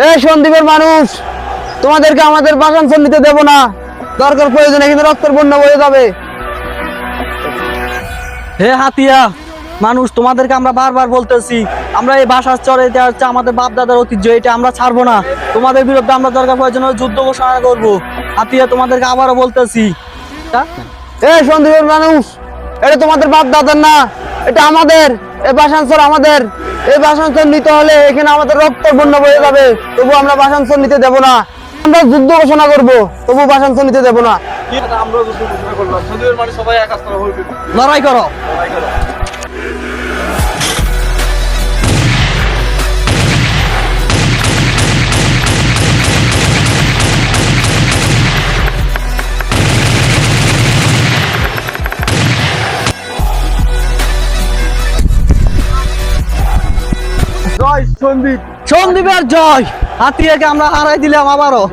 এই সন্দীপের মানুষ, তোমাদেরকে আমাদের বাসাঞ্চল নিতে দেব না। দরকার প্রয়োজনে কিন্তু রক্তের বন্যা বয়ে যাবে। হে হাতিয়া মানুষ, তোমাদেরকে আমরা বারবার বলতেছি, আমরা এই বাসার চরে, এটা হচ্ছে আমাদের বাপ দাদার ঐতিহ্য, এটা আমরা ছাড়বো না। তোমাদের বিরুদ্ধে আমরা দরকার প্রয়োজনে যুদ্ধ ঘোষণা করবো। হাতিয়া তোমাদেরকে আবারও বলতেছি। এই সন্দীপের মানুষ, এটা তোমাদের বাপ দাদার না, এটা আমাদের। এই বাসাঞ্চল আমাদের। এই বাসাঞ্চল নিতে হলে এখানে আমাদের রক্তের বন্যা বয়ে যাবে। তবু আমরা বাসাঞ্চল নিতে দেব না। আমরা যুদ্ধ ঘোষণা করবো, তবু বাসাঞ্চল নিতে দেব না। আমরা যুদ্ধ ঘোষণা করলাম, সন্দীপের মানে সবাই এক আস্তে হবে। লড়াই করো। জয় সন্দীপ। সন্দীপের জয়। হাতিয়াকে আমরা হারাই দিলাম আবারও।